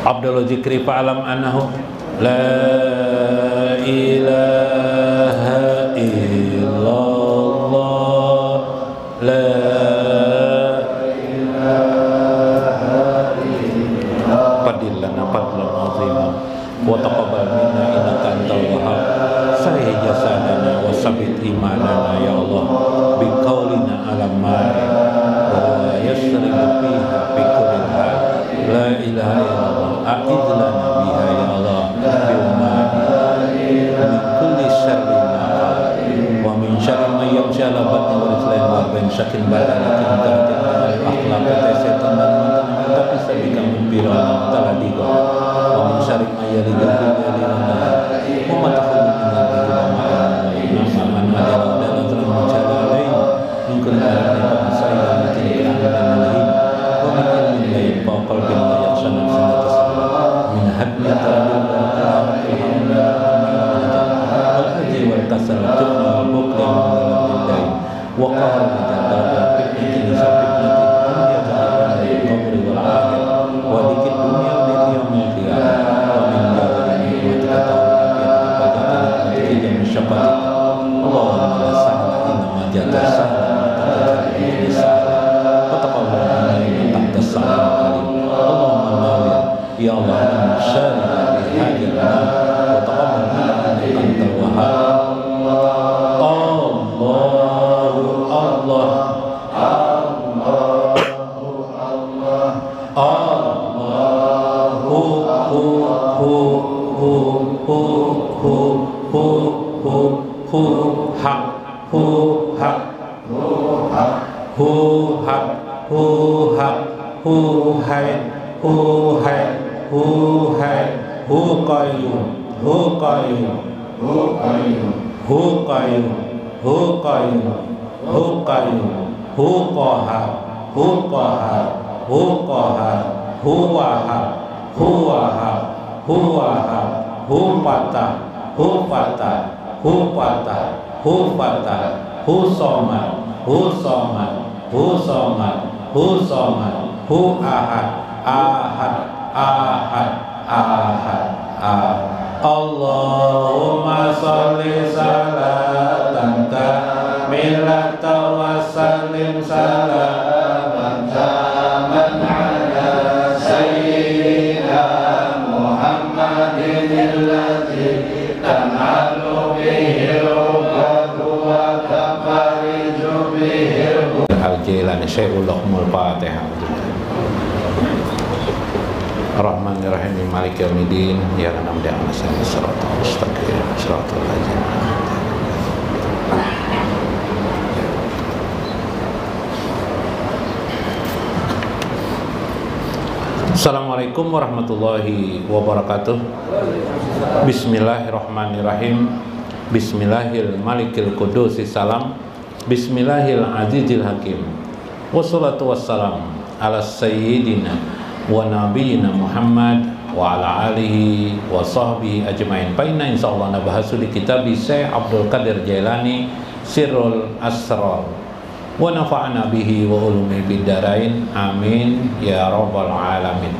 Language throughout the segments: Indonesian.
Abdul Zikri fa'alam annahu la ilaha illallah la ilaha illallah fadillana fadlan azima wa taqabbal minna innaka antal wahhab sahih jasadana wa sabit imanana ya Allah bi qaulina alam ma'i wa yasri fiha bi kulli hal la ilaha illallah a'idlana biha ya Allah bi'umani min kulli syarrin wa min syarri ma yamshi ala batni wa rizlain wa min syakin badalakin taratin akhlaq setan dan mantan tapi sabika mubirana taladigo wa min syarri ma yalidu bililana wa matahum min al-bihi wa ma'an adala dalam mencari lain min kulli syarrin sayyidan bitilkan dan lain wa min ilmin lain faqal bin yaksana sunnati min hadmi taradun wa rahmatil hamdi wal ajri wal kasal jubna wal bukli wal dain wa qahr bidadar fitnati nisabitnati dunya ta'ala qabri wal akhir wa dikit dunya wa qiyamul qiyamah wa min dawri nikmatika ta'ala fiyati jam syafati Allahumma la sahla inna ma jata sahla ta'ala sahla wa taqabbal minna innaka antas samiul alim Allahumma nawwir ya Allah min syarri hadina wa taqabbal minna innaka antal wahhab Allahumma sholli salatan kamilatan wa sallim salaman taman ala sayyidina Muhammadin alladzi tan'alu bihi al-uqadu wa tafariju bihi al-Jilani Syekhul Ummul Fatihah. Ar-Rahmanir-Rahim Maliki Yaumiddin ya namda asal siratal mustaqim siratal ladzina Assalamualaikum warahmatullahi wabarakatuh. Bismillahirrahmanirrahim. Bismillahil malikil qudusi salam. Bismillahil azizil hakim. Wassalatu wassalam ala sayyidina wa nabiyina Muhammad wa ala alihi wa sahbihi ajmain. Paina insyaallah nabahasu di kitab Syekh Abdul Qadir Jailani Sirrul Asrar wa nafa'ana bihi wa ulumi bidarain amin ya rabbal alamin.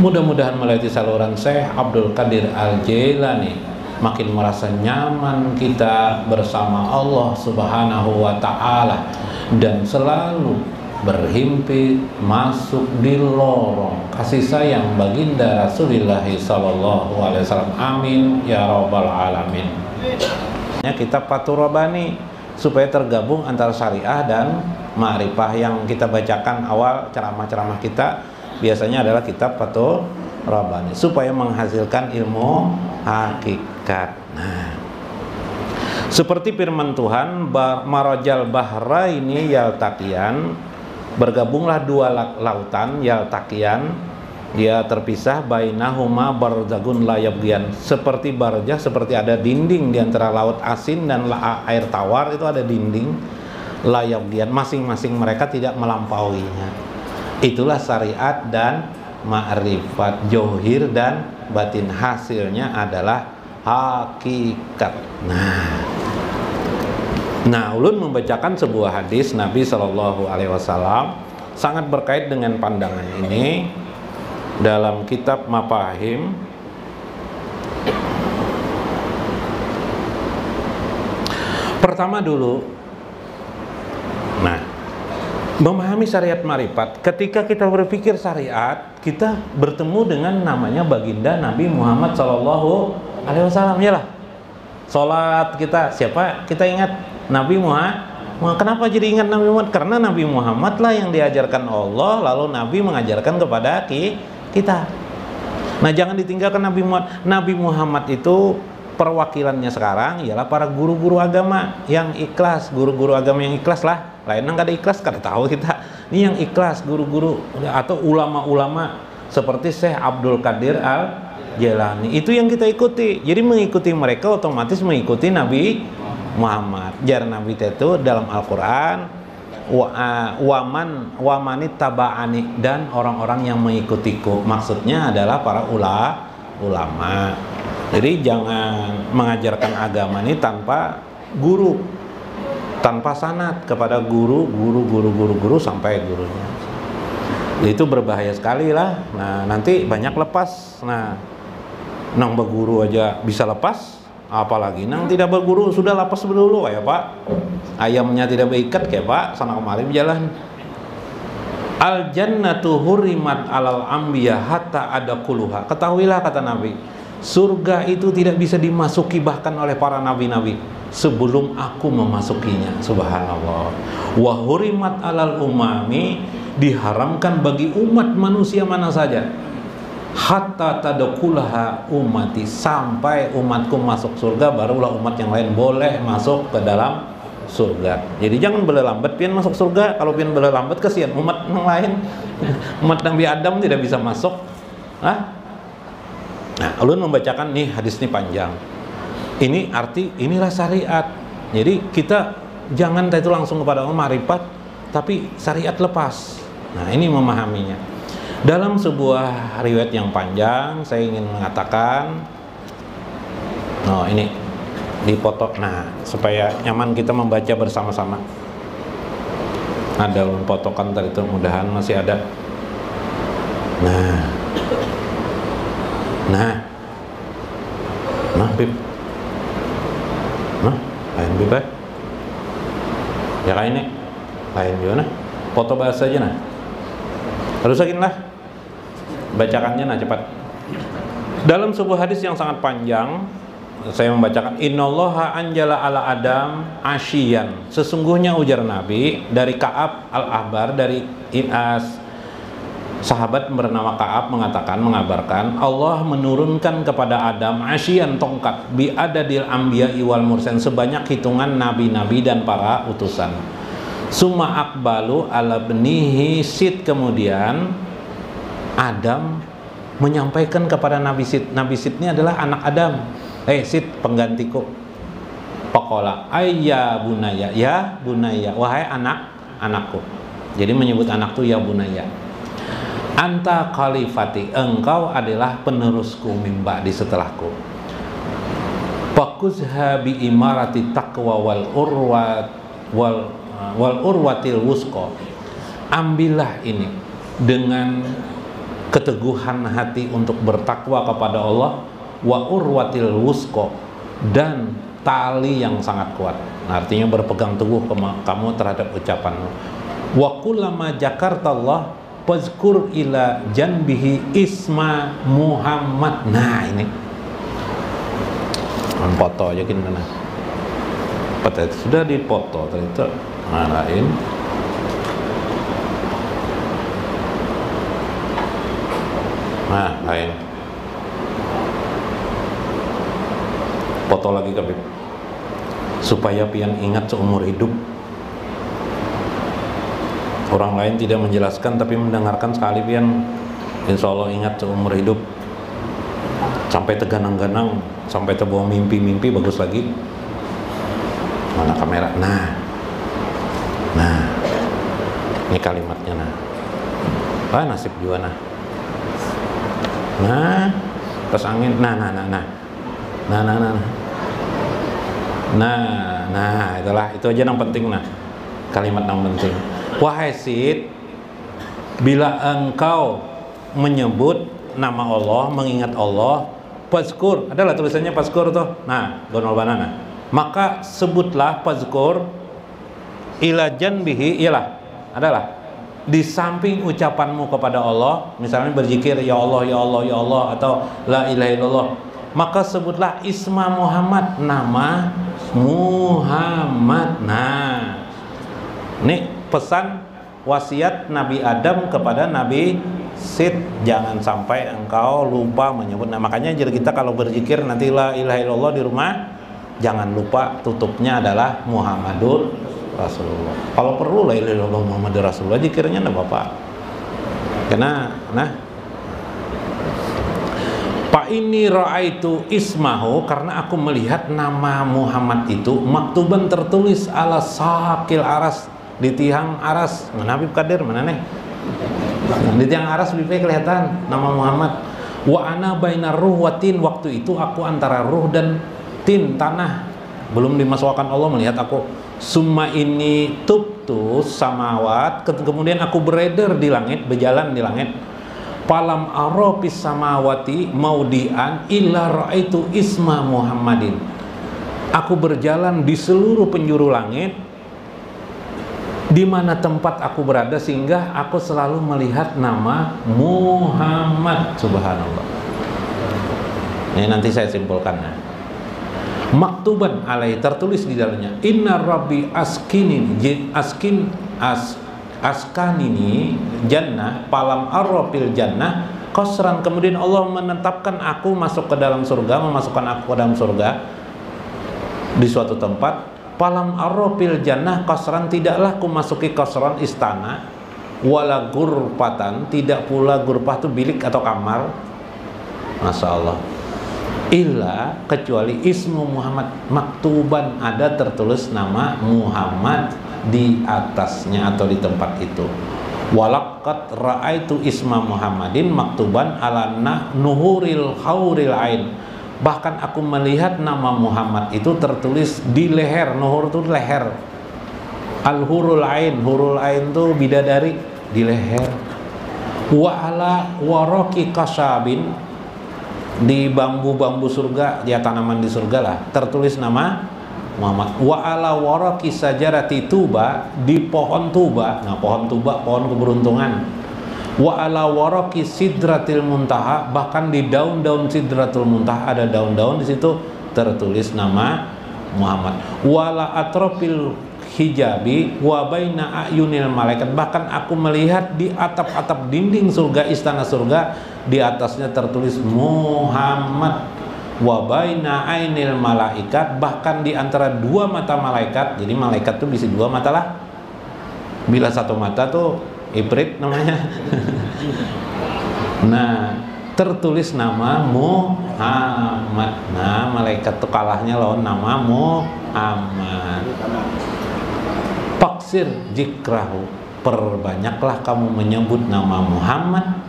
Mudah-mudahan melalui saluran Syekh Abdul Qadir Al-Jailani makin merasa nyaman kita bersama Allah Subhanahu wa taala dan selalu berhimpit masuk di lorong kasih sayang baginda Rasulullah sallallahu alaihi wasallam. Amin ya rabbal alamin. Kitab Fathur Rabbani supaya tergabung antara syariah dan ma'rifah. Yang kita bacakan awal ceramah-ceramah kita biasanya adalah kitab Fathur Rabbani, supaya menghasilkan ilmu hakikat. Nah, seperti firman Tuhan, marajal bahraini yaltaqiyan, bergabunglah dua lautan, yaltaqiyan, dia terpisah, bainahuma barzagun la yabghiyan, seperti barjah, seperti ada dinding di antara laut asin dan air tawar, itu ada dinding, la yabghiyan, masing-masing mereka tidak melampauinya. Itulah syariat dan ma'rifat, johir dan batin, hasilnya adalah hakikat. Nah, ulun membacakan sebuah hadis Nabi Shallallahu Alaihi Wasallam sangat berkait dengan pandangan ini dalam kitab Mafahim. Pertama dulu, memahami syariat marifat. Ketika kita berpikir syariat, kita bertemu dengan namanya baginda Nabi Muhammad Sallallahu Alaihi Wasallam, ya lah. Sholat kita siapa? Kita ingat Nabi Muhammad. Kenapa jadi ingat Nabi Muhammad? Karena Nabi Muhammad lah yang diajarkan Allah, lalu Nabi mengajarkan kepada kita. Nah, jangan ditinggalkan Nabi Muhammad. Nabi Muhammad itu perwakilannya sekarang ialah para guru-guru agama yang ikhlas, guru-guru agama yang ikhlas lah. Lain nggak ada ikhlas, kada tahu kita. Ini yang ikhlas, guru-guru atau ulama-ulama seperti Syekh Abdul Qadir Al-Jailani. Itu yang kita ikuti. Jadi mengikuti mereka otomatis mengikuti Nabi Muhammad. Jar Nabi itu dalam Al-Qur'an, wamanit taba'ani, dan orang-orang yang mengikutiku. Maksudnya adalah para ulama. Jadi jangan mengajarkan agama ini tanpa guru, tanpa sanad kepada guru sampai gurunya. Itu berbahaya sekali lah. Nah, nanti banyak lepas. Nah, nang berguru aja bisa lepas, apalagi nang tidak berguru sudah lepas dulu ya Pak. Ayamnya tidak berikat kayak Pak, sana kemari berjalan. Al jannatu hurimat alal anbiya hatta adakuluha. Ketahuilah, kata Nabi, surga itu tidak bisa dimasuki bahkan oleh para nabi-nabi sebelum aku memasukinya. Subhanallah. Wa hurimat alal umami, diharamkan bagi umat manusia mana saja, hatta tadakulaha umati, sampai umatku masuk surga barulah umat yang lain boleh masuk ke dalam surga. Jadi jangan boleh lambat pian masuk surga. Kalau pian boleh lambat, kasihan umat yang lain. Umat Nabi Adam tidak bisa masuk. Nah, ulun membacakan nih hadis ini panjang. Ini arti, inilah syariat. Jadi kita jangan itu langsung kepada marifat, tapi syariat lepas. Nah, ini memahaminya. Dalam sebuah riwayat yang panjang, saya ingin mengatakan, ini dipoto. Nah, supaya nyaman kita membaca bersama-sama. Ada potokan tadi itu, mudahan masih ada. Bib. Lain Bib ya kayak ini. Lain juga foto bahasa aja Rusakin lah. Bacakannya cepat. Dalam sebuah hadis yang sangat panjang, saya membacakan, innallaha anjala ala Adam asyian. Sesungguhnya ujar Nabi dari Ka'ab al-Ahbar, dari sahabat bernama Ka'ab mengabarkan, Allah menurunkan kepada Adam asyian tongkat bi adadil anbiya'i wal mursalin, sebanyak hitungan nabi-nabi dan para utusan. Summa akbalu ala bnihi Sid, kemudian Adam menyampaikan kepada Nabi Sid. Nabi Sid ini adalah anak Adam. Sid, penggantiku. Pakola ayya bunaya, ya bunaya, wahai anakku. Jadi menyebut anak itu ya bunaya. Anta khalifati, engkau adalah penerusku mimba di setelahku. Fakuzha bi imarati taqwa wal urwatil wusqa. Ambillah ini dengan keteguhan hati untuk bertakwa kepada Allah, wa urwatil wusqa, dan tali yang sangat kuat. Nah, artinya berpegang teguh kamu terhadap ucapanmu. Wa kullama jakartallah fazkur ila janbihi isma Muhammad. Nah, ini foto aja kan. Sudah dipoto tadi itu. Lain. Nah, lain. Foto lagi Habib. Supaya pian ingat seumur hidup. Orang lain tidak menjelaskan tapi mendengarkan sekali pian, insya Allah ingat seumur hidup. Sampai teganang-ganang, sampai terbawa mimpi-mimpi, bagus lagi. Mana kamera? Nah, ini kalimatnya nah. Nasib juga nah. Pas angin, itulah, itu aja yang penting nah. Kalimat yang penting. Wahai Sid, bila engkau menyebut nama Allah, mengingat Allah, fazkur, adalah tulisannya fazkur tuh. Nah, gonol banana. Maka sebutlah fazkur ila janbihi, ialah adalah di samping ucapanmu kepada Allah, misalnya berzikir ya Allah ya Allah ya Allah atau la ilaha illallah, maka sebutlah isma Muhammad, nama Muhammad. Nah, ini pesan wasiat Nabi Adam kepada Nabi Sid, jangan sampai engkau lupa menyebut. Nah, makanya jadi kita kalau berzikir nanti la ilaha illallah di rumah, jangan lupa tutupnya adalah Muhammadur Rasulullah. Kalau perlu la ilaha illallah Muhammadur Rasulullah, zikirnya enggak apa-apa. Karena Pak ini ra'aitu ismahu, karena aku melihat nama Muhammad itu maktuban tertulis ala sakil aras, di tiang aras. Mana Habib Qadir mana nih? Di tiang aras lebih kelihatan nama Muhammad. Wa ana bainar ruh wa tin, waktu itu aku antara ruh dan tin, tanah, belum dimasukkan Allah melihat aku. Summa ini tubtu samawat, kemudian aku beredar di langit, berjalan di langit. Palam arofis samawati maudian illa ra'aitu isma Muhammadin. Aku berjalan di seluruh penjuru langit, di mana tempat aku berada, sehingga aku selalu melihat nama Muhammad. Subhanallah. Ini nanti saya simpulkan. Maktuban alai, tertulis di dalamnya, inna rabbi askanini jannah palam arrofil jannah kosran. Kemudian Allah menetapkan aku masuk ke dalam surga, memasukkan aku ke dalam surga di suatu tempat. Palam arrofil jannah kosran, tidaklah ku masuki kosran istana, wala gurpatan, tidak pula gurpah itu bilik atau kamar. Masya Allah. Illa, kecuali ismu Muhammad maktuban, ada tertulis nama Muhammad di atasnya atau di tempat itu. Walaqad ra'aitu isma Muhammadin maktuban ala nuhuril hauril ain. Bahkan aku melihat nama Muhammad itu tertulis di leher. Nuhur itu leher. Al-hurul ain, hurul ain itu bidadari, di leher. Wa ala waraki kasabin, di bambu-bambu surga, ya tanaman di surga lah, tertulis nama Muhammad. Wa ala waraki sajarati tuba, di pohon tuba. Nah, pohon tuba pohon keberuntungan. Wa ala waraki sidratil muntaha, bahkan di daun-daun sidratul muntaha ada daun-daun di situ tertulis nama Muhammad. Wa ala atrofil hijabi wa baina ayunil malaikat, bahkan aku melihat di atap-atap dinding surga, istana surga, di atasnya tertulis Muhammad. Wa baina ainil malaikat, bahkan di antara dua mata malaikat. Jadi malaikat tuh bisa dua mata lah. Bila satu mata tuh ibrit namanya. Nah, tertulis nama Muhammad. Nah, malaikat tuh kalahnya lawan nama Muhammad. Paksir jikrahu, perbanyaklah kamu menyebut nama Muhammad.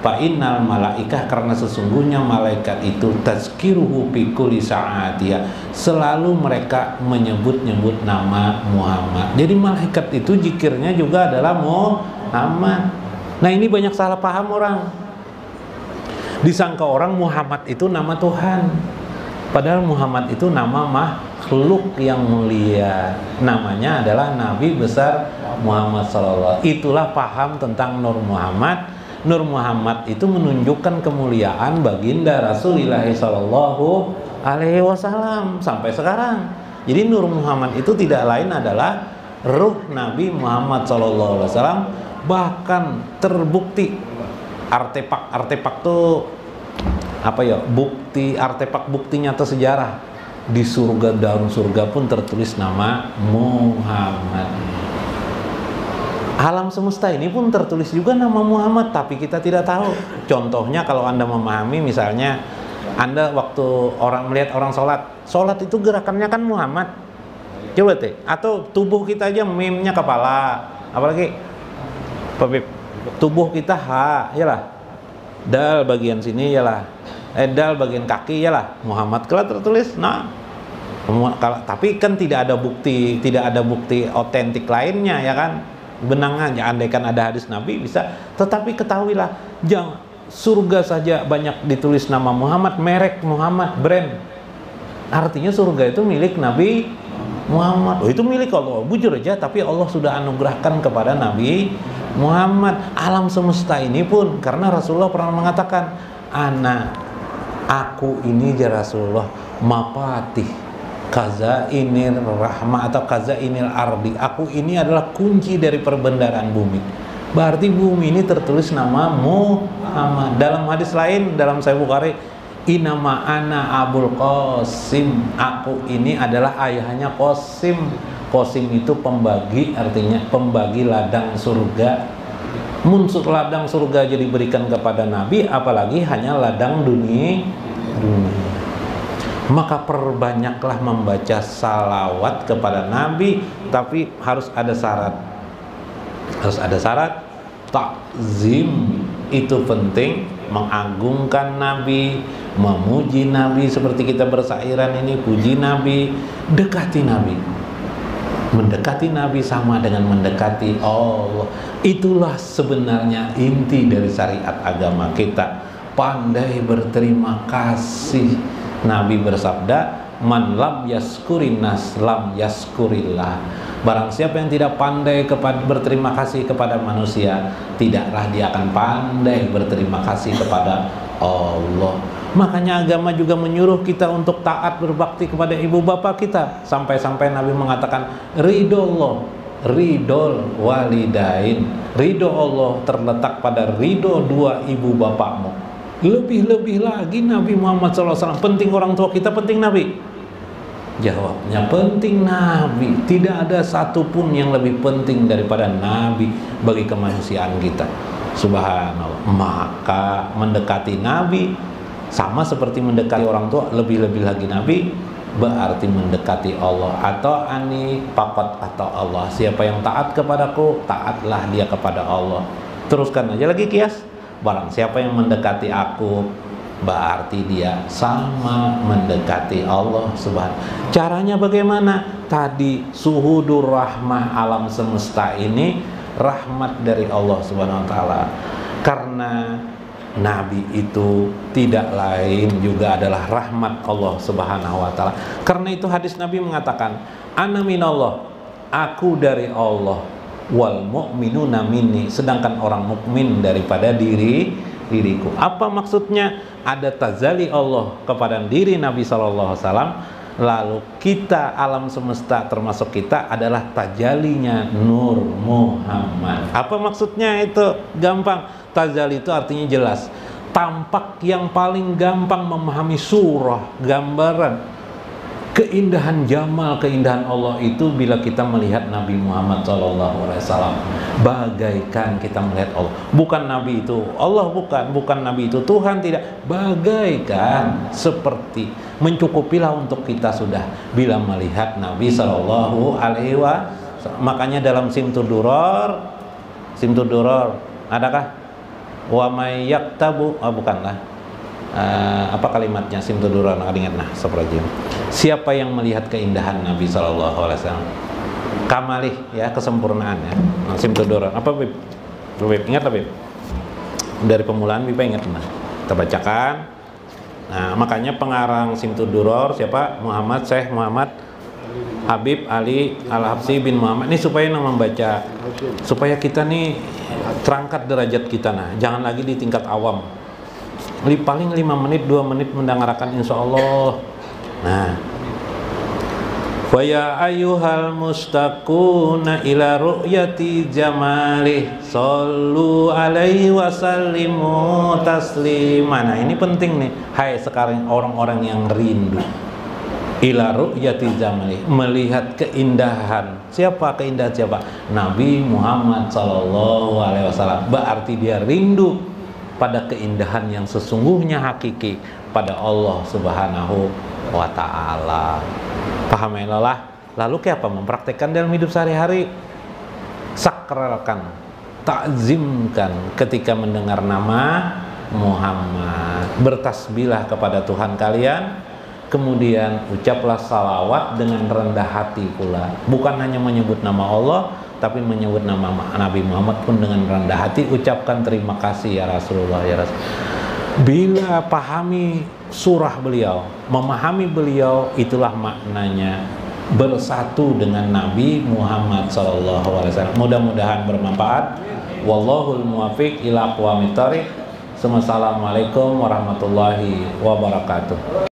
Fa'innal malaikah, karena sesungguhnya malaikat itu tazkiruhu fi kulli sa'atiyah, selalu mereka menyebut-nyebut nama Muhammad. Jadi malaikat itu zikirnya juga adalah Muhammad. Nah, ini banyak salah paham orang. Disangka orang Muhammad itu nama Tuhan, padahal Muhammad itu nama makhluk yang mulia. Namanya adalah Nabi besar Muhammad sallallahu. Itulah paham tentang Nur Muhammad. Nur Muhammad itu menunjukkan kemuliaan baginda Rasulullah sallallahu alaihi wasallam sampai sekarang. Jadi Nur Muhammad itu tidak lain adalah ruh Nabi Muhammad sallallahu alaihi wasallam. Bahkan terbukti Artefak tuh apa ya? Artefak bukti nyata sejarah. Di surga, daun surga pun tertulis nama Muhammad. Alam semesta ini pun tertulis juga nama Muhammad, tapi kita tidak tahu. Contohnya kalau Anda memahami, misalnya Anda waktu melihat orang sholat itu gerakannya kan Muhammad. Coba teh, atau tubuh kita aja mimnya kepala, apalagi tubuh kita yalah, dal bagian sini yalah, dal bagian kaki yalah, Muhammad kalau tertulis. Nah, tapi kan tidak ada bukti otentik lainnya ya kan. Benang aja, andaikan ada hadis Nabi bisa. Tetapi ketahuilah, jangan surga saja banyak ditulis nama Muhammad, merek Muhammad, brand. Artinya surga itu milik Nabi Muhammad. Itu milik Allah, bujur aja. Tapi Allah sudah anugerahkan kepada Nabi Muhammad. Alam semesta ini pun karena Rasulullah pernah mengatakan, aku ini ya Rasulullah mapatih kazainil rahmah atau kazainil ardi. Aku ini adalah kunci dari perbendaharaan bumi. Berarti bumi ini tertulis nama Muhammad. Dalam hadis lain, dalam Sahih Bukhari, inama ana Abul Qasim. Aku ini adalah ayahnya Qasim. Qasim itu pembagi, artinya pembagi ladang surga. Munsur ladang surga jadi diberikan kepada Nabi, apalagi hanya ladang dunia. Maka perbanyaklah membaca salawat kepada Nabi, tapi harus ada syarat. Takzim itu penting, mengagungkan Nabi, memuji Nabi seperti kita bersairan ini, puji Nabi, dekati Nabi. Mendekati Nabi sama dengan mendekati Allah. Itulah sebenarnya inti dari syariat agama kita. Pandai berterima kasih. Nabi bersabda, man lam yaskurin nas lam yaskurillah. Barang siapa yang tidak pandai berterima kasih kepada manusia, tidaklah dia akan pandai berterima kasih kepada Allah. Makanya agama juga menyuruh kita untuk taat berbakti kepada ibu bapak kita. Sampai-sampai Nabi mengatakan, ridho walidain. Ridho Allah terletak pada ridho dua ibu bapakmu. Lebih-lebih lagi Nabi Muhammad SAW. Penting orang tua kita, penting Nabi? Jawabnya penting Nabi. Tidak ada satupun yang lebih penting daripada Nabi bagi kemanusiaan kita. Subhanallah. Maka mendekati Nabi sama seperti mendekati orang tua, lebih-lebih lagi Nabi berarti mendekati Allah. Atau ani pakot atau Allah. Siapa yang taat kepadaku, taatlah dia kepada Allah. Teruskan aja lagi kias. Barang siapa yang mendekati aku, berarti dia sama mendekati Allah Subhanahu. Caranya bagaimana? Tadi suhudur rahmah alam semesta ini rahmat dari Allah Subhanahu wa taala. Karena Nabi itu tidak lain juga adalah rahmat Allah Subhanahu wa taala. Karena itu hadis Nabi mengatakan, ana minallah, aku dari Allah, wal mu'minuna minni, sedangkan orang mukmin daripada diriku. Apa maksudnya? Ada tazali Allah kepada diri Nabi sallallahu alaihi wasallam, lalu kita alam semesta termasuk kita adalah tajalinya Nur Muhammad. Apa maksudnya itu? Gampang. Tazali itu artinya jelas. Tampak yang paling gampang memahami surah, gambaran keindahan jamal, keindahan Allah itu bila kita melihat Nabi Muhammad SAW. Bagaikan kita melihat Allah. Bukan Nabi itu Allah, bukan Nabi itu Tuhan, tidak. Bagaikan seperti mencukupilah untuk kita sudah bila melihat Nabi SAW. Makanya dalam Simtud Duror adakah? Wa may yaktabu, bukanlah. Apa kalimatnya Simtud Duror? Ingat siapa yang melihat keindahan Nabi SAW, kamalih ya, kesempurnaan ya. Simtud Duror apa Bib? Ingat Bib? Dari permulaan Bib ingat nah. Kita bacakan. Nah, makanya pengarang Simtud Duror siapa? Syekh Muhammad Habib Ali Al-Habsyi bin Muhammad. Ini supaya membaca, supaya kita nih terangkat derajat kita, nah jangan lagi di tingkat awam. Paling 5 menit 2 menit mendengarkan insya Allah. Nah, Wa ya ayyuhal mustaquna ila ru'yati jamalih sallu alaihi wa sallimu taslima. Nah, ini penting nih. Hai sekarang orang-orang yang rindu ila ru'yati jamalih, melihat keindahan. Siapa keindahan siapa? Nabi Muhammad sallallahu alaihi wasallam. Berarti dia rindu pada keindahan yang sesungguhnya hakiki pada Allah Subhanahu wa taala. Pahamilah. Lalu kayak apa? Mempraktekkan dalam hidup sehari-hari. Sakralkan, takzimkan ketika mendengar nama Muhammad. Bertasbihlah kepada Tuhan kalian. Kemudian ucaplah salawat dengan rendah hati pula. Bukan hanya menyebut nama Allah, tapi menyebut nama Nabi Muhammad pun dengan rendah hati. Ucapkan terima kasih ya Rasulullah, ya Rasul. Bila pahami surah beliau, memahami beliau, itulah maknanya bersatu dengan Nabi Muhammad SAW. Mudah-mudahan bermanfaat. Wallahul muwaffiq ila aqwamit thoriq. Assalamualaikum warahmatullahi wabarakatuh.